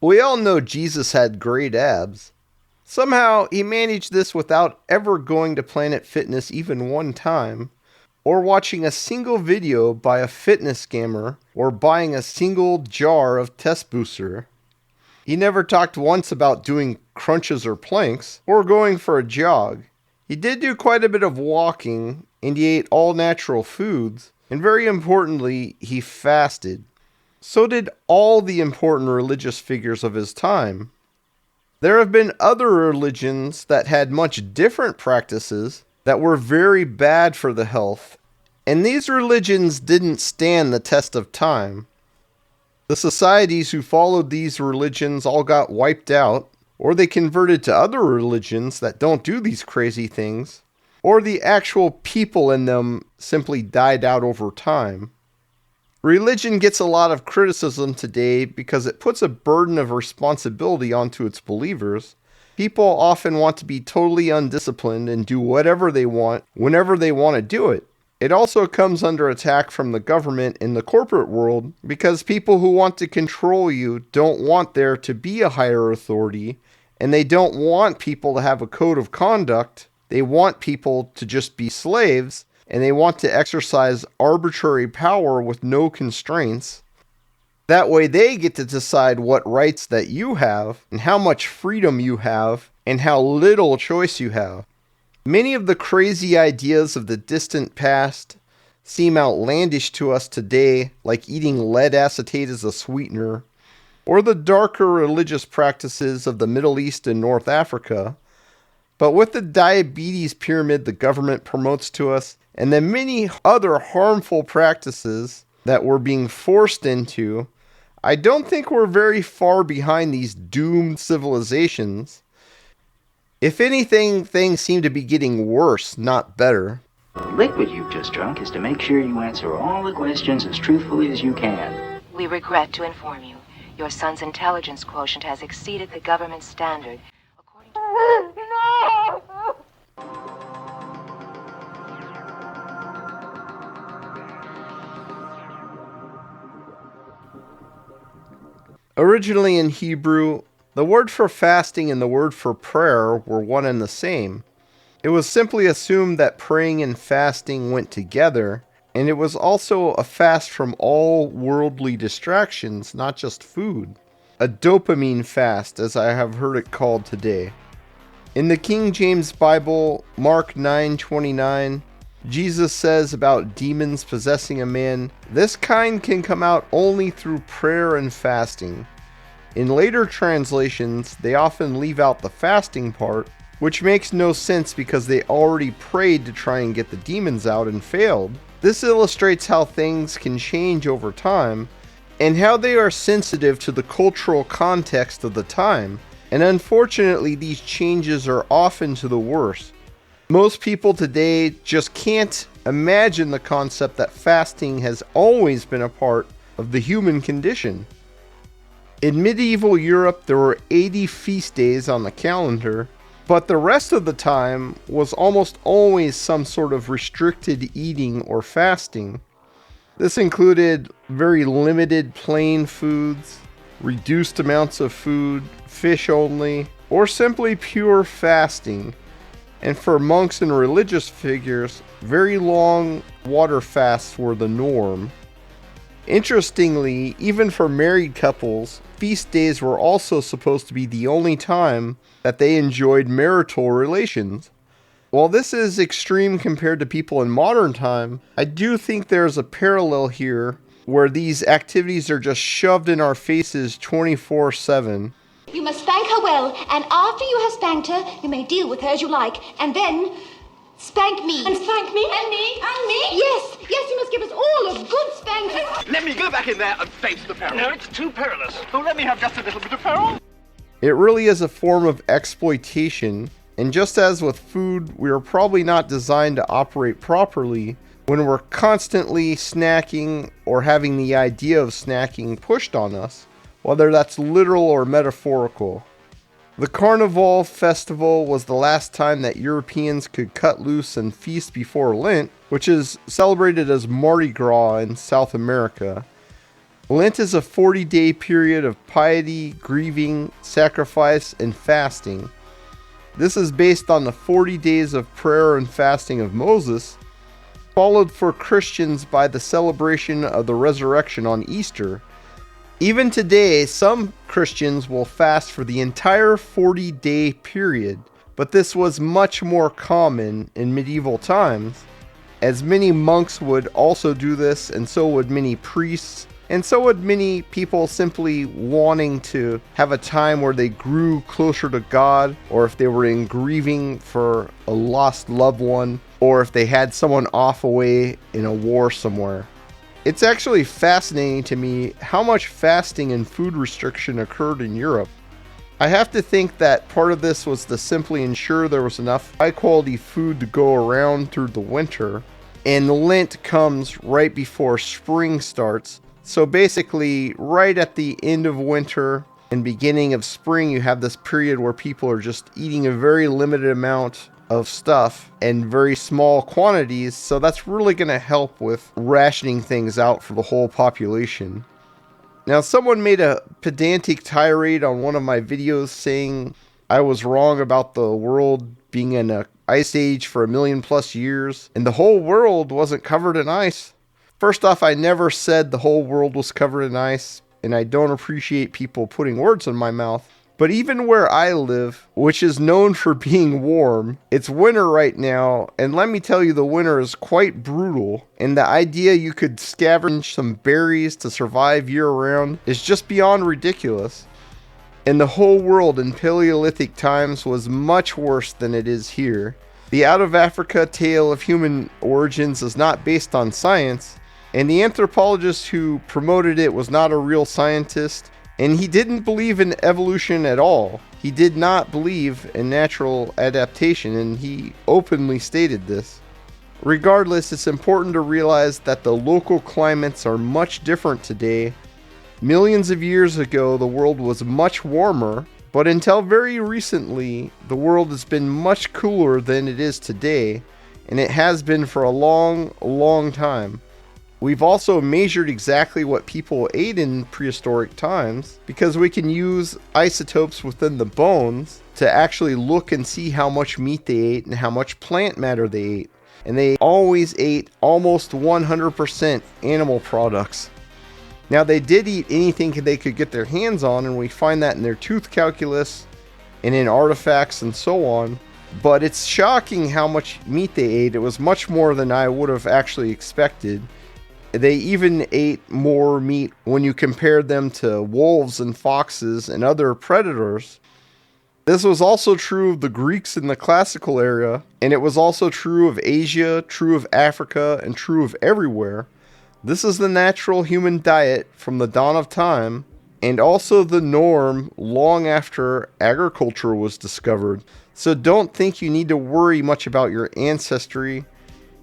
We all know Jesus had great abs. Somehow, he managed this without ever going to Planet Fitness even one time, or watching a single video by a fitness scammer, or buying a single jar of test booster. He never talked once about doing crunches or planks, or going for a jog. He did do quite a bit of walking, and he ate all natural foods, and very importantly, he fasted. So did all the important religious figures of his time. There have been other religions that had much different practices that were very bad for the health, and these religions didn't stand the test of time. The societies who followed these religions all got wiped out, or they converted to other religions that don't do these crazy things, or the actual people in them simply died out over time. Religion gets a lot of criticism today because it puts a burden of responsibility onto its believers. People often want to be totally undisciplined and do whatever they want, whenever they want to do it. It also comes under attack from the government in the corporate world because people who want to control you don't want there to be a higher authority, and they don't want people to have a code of conduct. They want people to just be slaves, and they want to exercise arbitrary power with no constraints. That way they get to decide what rights that you have, and how much freedom you have, and how little choice you have. Many of the crazy ideas of the distant past seem outlandish to us today, like eating lead acetate as a sweetener, or the darker religious practices of the Middle East and North Africa. But with the diabetes pyramid the government promotes to us, and the many other harmful practices that we're being forced into, I don't think we're very far behind these doomed civilizations. If anything, things seem to be getting worse, not better. The liquid you've just drunk is to make sure you answer all the questions as truthfully as you can. We regret to inform you, your son's intelligence quotient has exceeded the government standard. According to... Originally in Hebrew, the word for fasting and the word for prayer were one and the same. It was simply assumed that praying and fasting went together, and it was also a fast from all worldly distractions, not just food. A dopamine fast, as I have heard it called today. In the King James Bible, Mark 9:29, Jesus says about demons possessing a man, this kind can come out only through prayer and fasting. In later translations, they often leave out the fasting part, which makes no sense because they already prayed to try and get the demons out and failed. This illustrates how things can change over time, and how they are sensitive to the cultural context of the time, and unfortunately these changes are often to the worse. Most people today just can't imagine the concept that fasting has always been a part of the human condition. In medieval Europe, there were 80 feast days on the calendar, but the rest of the time was almost always some sort of restricted eating or fasting. This included very limited plain foods, reduced amounts of food, fish only, or simply pure fasting. And for monks and religious figures, very long water fasts were the norm. Interestingly, even for married couples, feast days were also supposed to be the only time that they enjoyed marital relations. While this is extreme compared to people in modern time, I do think there's a parallel here where these activities are just shoved in our faces 24/7. You must spank her well, and after you have spanked her, you may deal with her as you like, and then spank me. And spank me? And me? And me? Yes, you must give us all a good spanking. Let me go back in there and face the peril. No, it's too perilous. Oh, let me have just a little bit of peril. It really is a form of exploitation, and just as with food, we are probably not designed to operate properly when we're constantly snacking or having the idea of snacking pushed on us, whether that's literal or metaphorical. The Carnival festival was the last time that Europeans could cut loose and feast before Lent, which is celebrated as Mardi Gras in South America. Lent is a 40-day period of piety, grieving, sacrifice, and fasting. This is based on the 40 days of prayer and fasting of Moses, followed for Christians by the celebration of the resurrection on Easter. Even today, some Christians will fast for the entire 40-day period, but this was much more common in medieval times, as many monks would also do this, and so would many priests, and so would many people simply wanting to have a time where they grew closer to God, or if they were in grieving for a lost loved one, or if they had someone off away in a war somewhere. It's actually fascinating to me how much fasting and food restriction occurred in Europe. I have to think that part of this was to simply ensure there was enough high quality food to go around through the winter, and Lent comes right before spring starts. So basically, right at the end of winter and beginning of spring, you have this period where people are just eating a very limited amount of stuff and very small quantities. So that's really going to help with rationing things out for the whole population. Now, someone made a pedantic tirade on one of my videos saying I was wrong about the world being in an ice age for 1,000,000+ years and the whole world wasn't covered in ice. First off, I never said the whole world was covered in ice, and I don't appreciate people putting words in my mouth. But even where I live, which is known for being warm, it's winter right now, and let me tell you, the winter is quite brutal, and the idea you could scavenge some berries to survive year-round is just beyond ridiculous. And the whole world in Paleolithic times was much worse than it is here. The Out of Africa tale of human origins is not based on science, and the anthropologist who promoted it was not a real scientist, and he didn't believe in evolution at all. He did not believe in natural adaptation, and he openly stated this. Regardless, it's important to realize that the local climates are much different today. Millions of years ago, the world was much warmer, but until very recently, the world has been much cooler than it is today, and it has been for a long, long time. We've also measured exactly what people ate in prehistoric times because we can use isotopes within the bones to actually look and see how much meat they ate and how much plant matter they ate. And they always ate almost 100% animal products. Now, they did eat anything they could get their hands on, and we find that in their tooth calculus and in artifacts and so on. But it's shocking how much meat they ate. It was much more than I would have actually expected. They even ate more meat when you compared them to wolves and foxes and other predators. This was also true of the Greeks in the classical era, and it was also true of Asia, true of Africa, and true of everywhere. This is the natural human diet from the dawn of time, and also the norm long after agriculture was discovered. So don't think you need to worry much about your ancestry.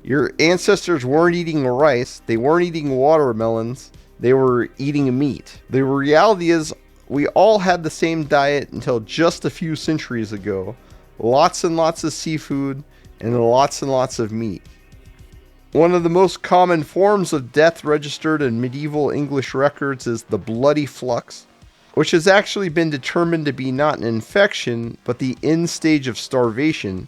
Your ancestors weren't eating rice, they weren't eating watermelons, they were eating meat. The reality is, we all had the same diet until just a few centuries ago. Lots and lots of seafood, and lots of meat. One of the most common forms of death registered in medieval English records is the bloody flux, which has actually been determined to be not an infection, but the end stage of starvation.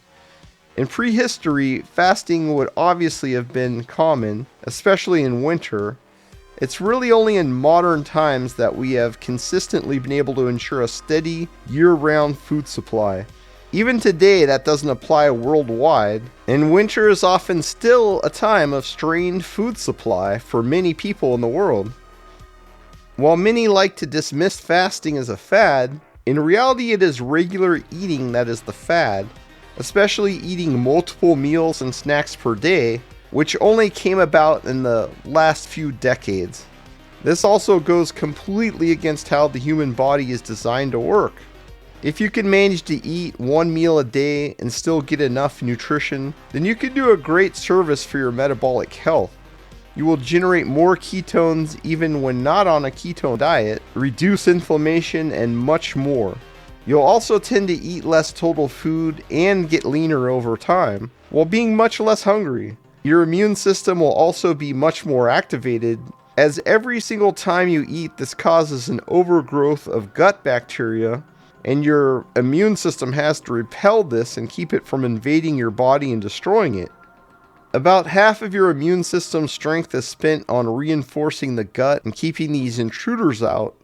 In prehistory, fasting would obviously have been common, especially in winter. It's really only in modern times that we have consistently been able to ensure a steady, year-round food supply. Even today, that doesn't apply worldwide, and winter is often still a time of strained food supply for many people in the world. While many like to dismiss fasting as a fad, in reality it is regular eating that is the fad, especially eating multiple meals and snacks per day, which only came about in the last few decades. This also goes completely against how the human body is designed to work. If you can manage to eat one meal a day and still get enough nutrition, then you can do a great service for your metabolic health. You will generate more ketones even when not on a ketone diet, reduce inflammation, and much more. You'll also tend to eat less total food and get leaner over time, while being much less hungry. Your immune system will also be much more activated, As every single time you eat, this causes an overgrowth of gut bacteria, and your immune system has to repel this and keep it from invading your body and destroying it. About half of your immune system's strength is spent on reinforcing the gut and keeping these intruders out.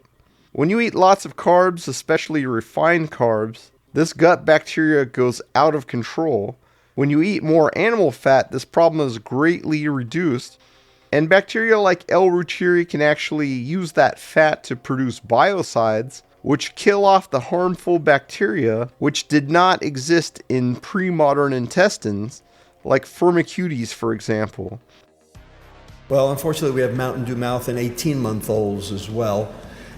When you eat lots of carbs, especially refined carbs, this gut bacteria goes out of control. When you eat more animal fat, this problem is greatly reduced, and bacteria like L. reuteri can actually use that fat to produce biocides, which kill off the harmful bacteria which did not exist in pre-modern intestines, like Firmicutes, for example. Well, unfortunately, we have Mountain Dew mouth in 18-month-olds as well,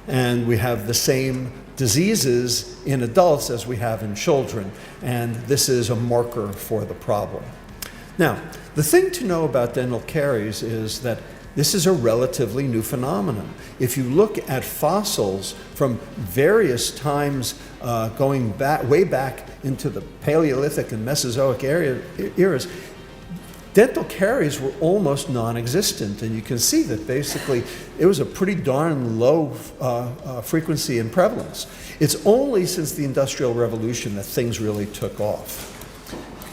and we have the same diseases in adults as we have in children, and this is a marker for the problem. Now, the thing to know about dental caries is that this is a relatively new phenomenon. If you look at fossils from various times going back, way back into the Paleolithic and Mesozoic eras, dental caries were almost non-existent, and you can see that basically it was a pretty darn low frequency and prevalence. It's only since the Industrial Revolution that things really took off.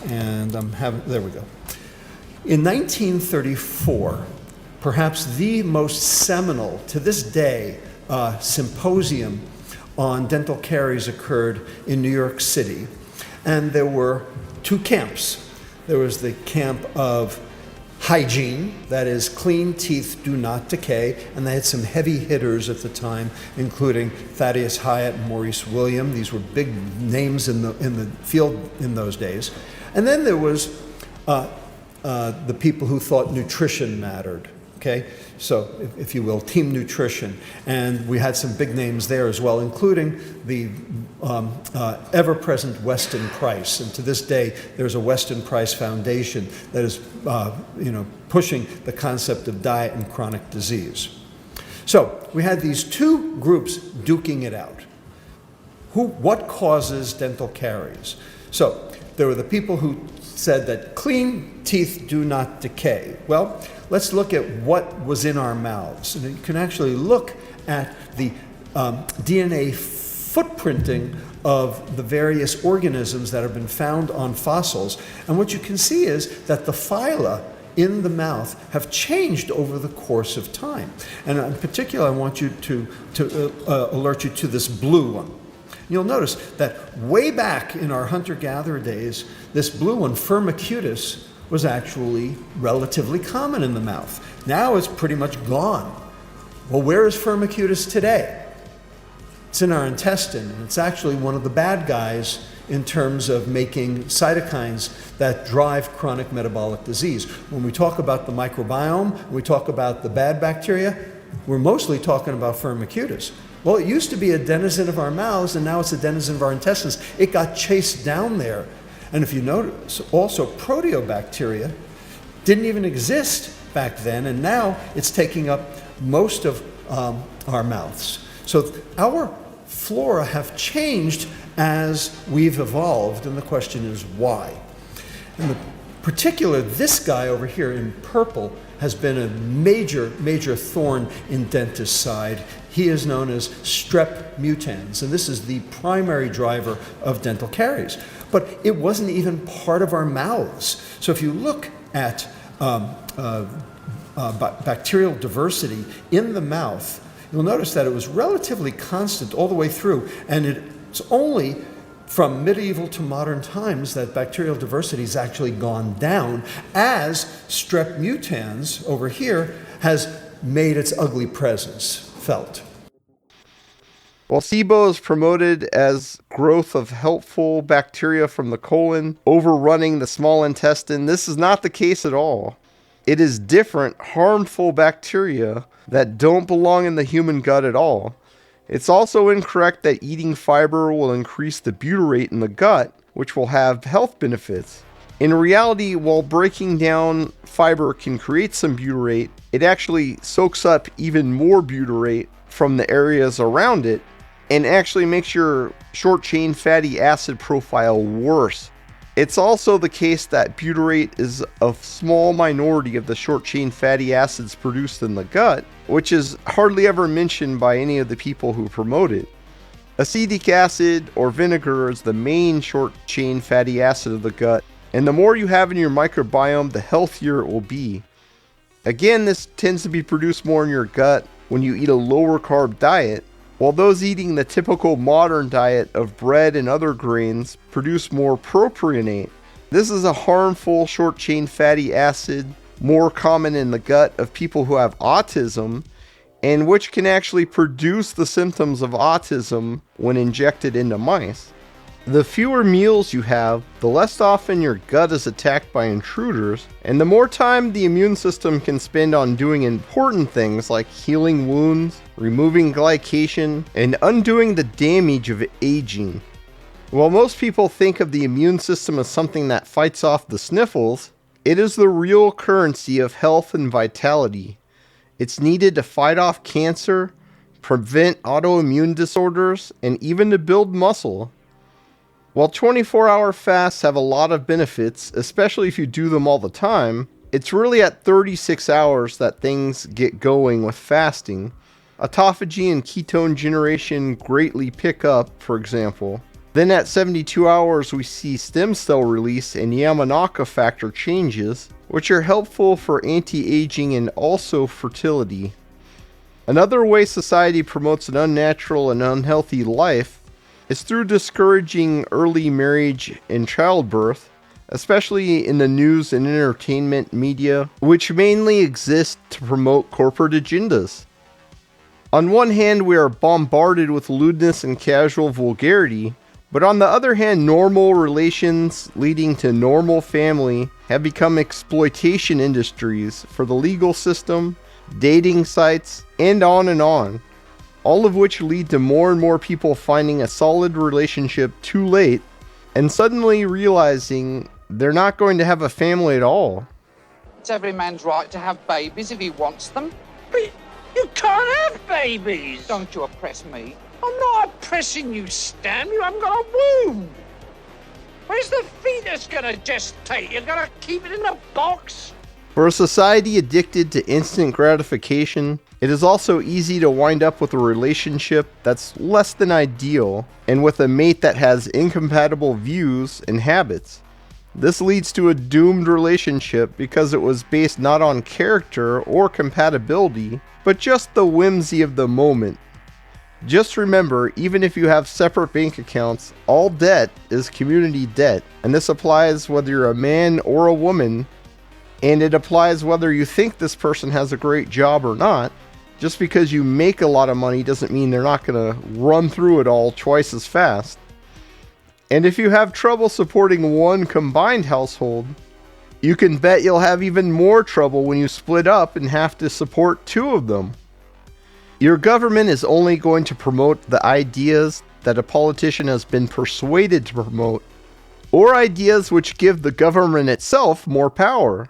And there we go. In 1934, perhaps the most seminal, to this day, symposium on dental caries occurred in New York City, and there were two camps. There was the camp of hygiene, that is, clean teeth do not decay, and they had some heavy hitters at the time, including Thaddeus Hyatt and Maurice William. These were big names in the field in those days. And then there was the people who thought nutrition mattered. Okay, so if you will, team nutrition. And we had some big names there as well, including the ever-present Weston Price. And to this day, there's a Weston Price Foundation that is pushing the concept of diet and chronic disease. So we had these two groups duking it out. What causes dental caries? So there were the people who said that clean teeth do not decay. Well, let's look at what was in our mouths. And you can actually look at the DNA footprinting of the various organisms that have been found on fossils. And what you can see is that the phyla in the mouth have changed over the course of time. And in particular, I want you to alert you to this blue one. You'll notice that way back in our hunter-gatherer days, this blue one, Firmicutes, was actually relatively common in the mouth. Now it's pretty much gone. Well, where is Firmicutes today? It's in our intestine, and it's actually one of the bad guys in terms of making cytokines that drive chronic metabolic disease. When we talk about the microbiome, when we talk about the bad bacteria, we're mostly talking about Firmicutes. Well, it used to be a denizen of our mouths, and now it's a denizen of our intestines. It got chased down there. And if you notice, also proteobacteria didn't even exist back then, and now it's taking up most of our mouths. So our flora have changed as we've evolved, and the question is why? In particular, this guy over here in purple has been a major, major thorn in dentists' side. He is known as strep mutans, and this is the primary driver of dental caries. But it wasn't even part of our mouths. So if you look at bacterial diversity in the mouth, you'll notice that it was relatively constant all the way through, and it's only from medieval to modern times that bacterial diversity has actually gone down as strep mutans over here has made its ugly presence felt. While SIBO is promoted as growth of helpful bacteria from the colon overrunning the small intestine, this is not the case at all. It is different, harmful bacteria that don't belong in the human gut at all. It's also incorrect that eating fiber will increase the butyrate in the gut, which will have health benefits. In reality, while breaking down fiber can create some butyrate, it actually soaks up even more butyrate from the areas around it and actually makes your short-chain fatty acid profile worse. It's also the case that butyrate is a small minority of the short-chain fatty acids produced in the gut, which is hardly ever mentioned by any of the people who promote it. Acetic acid or vinegar is the main short-chain fatty acid of the gut, and the more you have in your microbiome, the healthier it will be. Again, this tends to be produced more in your gut when you eat a lower carb diet, while those eating the typical modern diet of bread and other grains produce more propionate. This is a harmful short-chain fatty acid, more common in the gut of people who have autism, and which can actually produce the symptoms of autism when injected into mice. The fewer meals you have, the less often your gut is attacked by intruders, and the more time the immune system can spend on doing important things like healing wounds, removing glycation, and undoing the damage of aging. While most people think of the immune system as something that fights off the sniffles, it is the real currency of health and vitality. It's needed to fight off cancer, prevent autoimmune disorders, and even to build muscle. While 24-hour fasts have a lot of benefits, especially if you do them all the time, it's really at 36 hours that things get going with fasting. Autophagy and ketone generation greatly pick up, for example. Then at 72 hours we see stem cell release and Yamanaka factor changes, which are helpful for anti-aging and also fertility. Another way society promotes an unnatural and unhealthy life is through discouraging early marriage and childbirth, especially in the news and entertainment media, which mainly exist to promote corporate agendas. On one hand, we are bombarded with lewdness and casual vulgarity, but on the other hand, normal relations leading to normal family have become exploitation industries for the legal system, dating sites, and on, all of which lead to more and more people finding a solid relationship too late and suddenly realizing they're not going to have a family at all. It's every man's right to have babies if he wants them. But you can't have babies! Don't you oppress me. I'm not oppressing you, Stan. You haven't got a womb. Where's the fetus gonna gestate? You're gonna keep it in a box? For a society addicted to instant gratification, it is also easy to wind up with a relationship that's less than ideal and with a mate that has incompatible views and habits. This leads to a doomed relationship because it was based not on character or compatibility, but just the whimsy of the moment. Just remember, even if you have separate bank accounts, all debt is community debt, and this applies whether you're a man or a woman, and it applies whether you think this person has a great job or not. Just because you make a lot of money doesn't mean they're not going to run through it all twice as fast. And if you have trouble supporting one combined household, you can bet you'll have even more trouble when you split up and have to support two of them. Your government is only going to promote the ideas that a politician has been persuaded to promote, or ideas which give the government itself more power.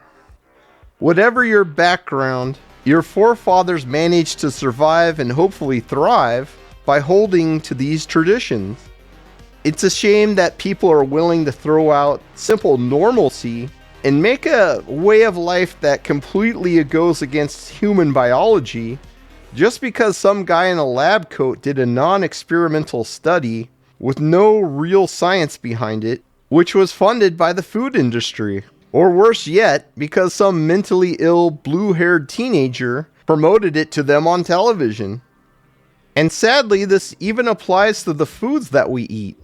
Whatever your background, your forefathers managed to survive and hopefully thrive by holding to these traditions. It's a shame that people are willing to throw out simple normalcy and make a way of life that completely goes against human biology just because some guy in a lab coat did a non-experimental study with no real science behind it, which was funded by the food industry. Or worse yet, because some mentally ill, blue-haired teenager promoted it to them on television. And sadly, this even applies to the foods that we eat.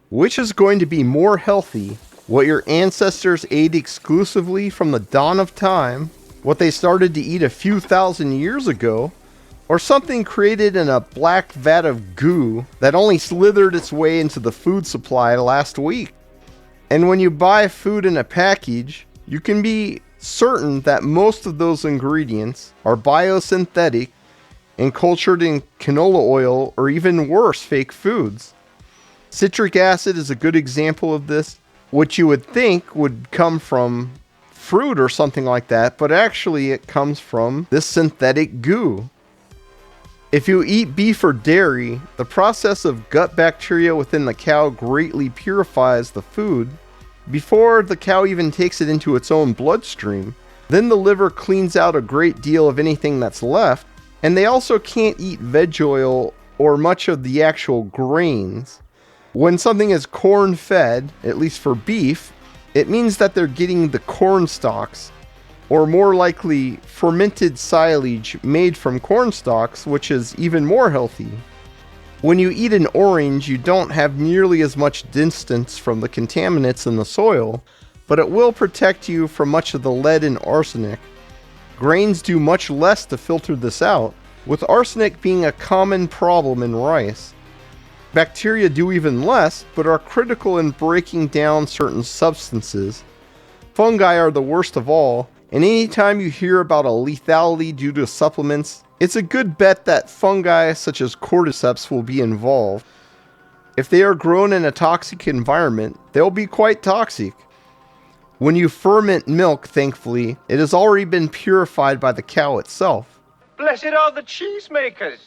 Which is going to be more healthy? What your ancestors ate exclusively from the dawn of time, what they started to eat a few thousand years ago, or something created in a black vat of goo that only slithered its way into the food supply last week? And when you buy food in a package, you can be certain that most of those ingredients are biosynthetic and cultured in canola oil or even worse, fake foods. Citric acid is a good example of this, which you would think would come from fruit or something like that, but actually it comes from this synthetic goo. If you eat beef or dairy, the process of gut bacteria within the cow greatly purifies the food before the cow even takes it into its own bloodstream. Then the liver cleans out a great deal of anything that's left, And they also can't eat veg oil or much of the actual grains. When something is corn-fed, at least for beef, it means that they're getting the corn stalks, or more likely fermented silage made from corn stalks, which is even more healthy. When you eat an orange, you don't have nearly as much distance from the contaminants in the soil, but it will protect you from much of the lead and arsenic. Grains do much less to filter this out, with arsenic being a common problem in rice. Bacteria do even less, but are critical in breaking down certain substances. Fungi are the worst of all, and anytime you hear about a lethality due to supplements, it's a good bet that fungi such as cordyceps will be involved. If they are grown in a toxic environment, they'll be quite toxic. When you ferment milk, thankfully, it has already been purified by the cow itself. Blessed are the cheesemakers.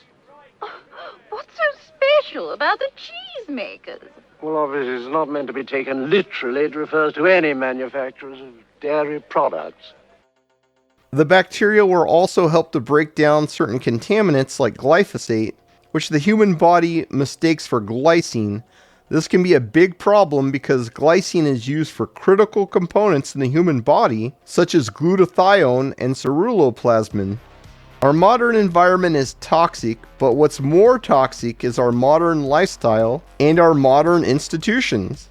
What's so special about the cheesemakers? Well, obviously, it's not meant to be taken literally. It refers to any manufacturers of dairy products. The bacteria will also help to break down certain contaminants like glyphosate, which the human body mistakes for glycine. This can be a big problem because glycine is used for critical components in the human body, such as glutathione and ceruloplasmin. Our modern environment is toxic, but what's more toxic is our modern lifestyle and our modern institutions.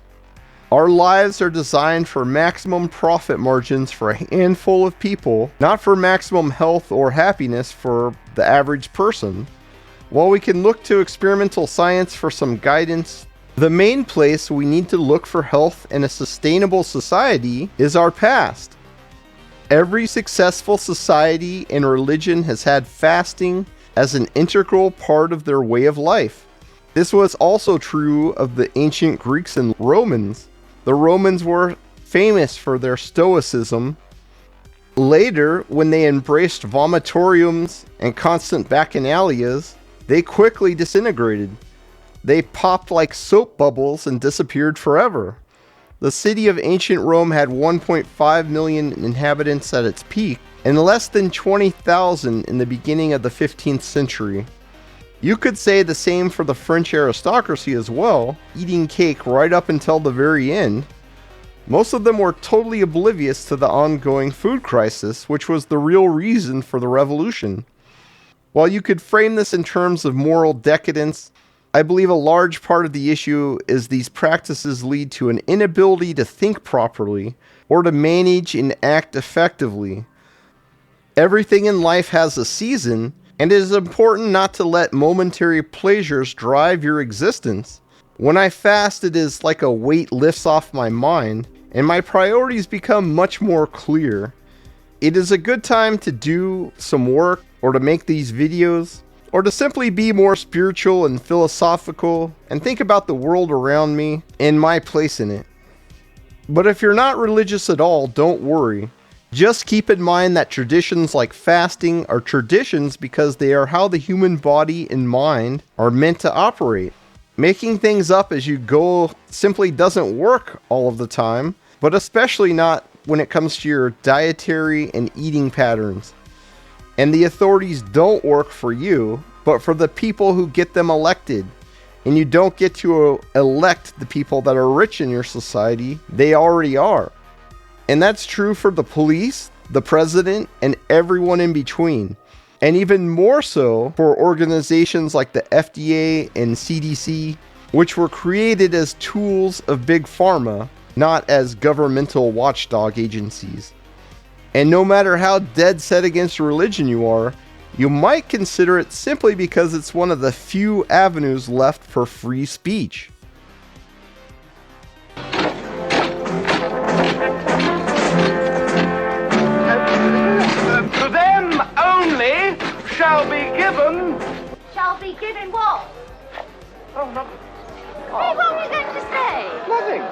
Our lives are designed for maximum profit margins for a handful of people, not for maximum health or happiness for the average person. While we can look to experimental science for some guidance, the main place we need to look for health and a sustainable society is our past. Every successful society and religion has had fasting as an integral part of their way of life. This was also true of the ancient Greeks and Romans. The Romans were famous for their stoicism. Later, when they embraced vomitoriums and constant bacchanalias, they quickly disintegrated. They popped like soap bubbles and disappeared forever. The city of ancient Rome had 1.5 million inhabitants at its peak, and less than 20,000 in the beginning of the 15th century. You could say the same for the French aristocracy as well, eating cake right up until the very end. Most of them were totally oblivious to the ongoing food crisis, which was the real reason for the revolution. While you could frame this in terms of moral decadence, I believe a large part of the issue is these practices lead to an inability to think properly or to manage and act effectively. Everything in life has a season, and it is important not to let momentary pleasures drive your existence. When I fast, it is like a weight lifts off my mind, and my priorities become much more clear. It is a good time to do some work, or to make these videos, or to simply be more spiritual and philosophical and think about the world around me and my place in it. But if you're not religious at all, don't worry. Just keep in mind that traditions like fasting are traditions because they are how the human body and mind are meant to operate. Making things up as you go simply doesn't work all of the time, but especially not when it comes to your dietary and eating patterns. And the authorities don't work for you, but for the people who get them elected. And you don't get to elect the people that are rich in your society, they already are. And that's true for the police, the president, and everyone in between. And even more so for organizations like the FDA and CDC, which were created as tools of big pharma, not as governmental watchdog agencies. And no matter how dead set against religion you are, you might consider it simply because it's one of the few avenues left for free speech. To them only shall be given... Shall be given what? Oh, nothing. Hey, what were you going to say? Nothing.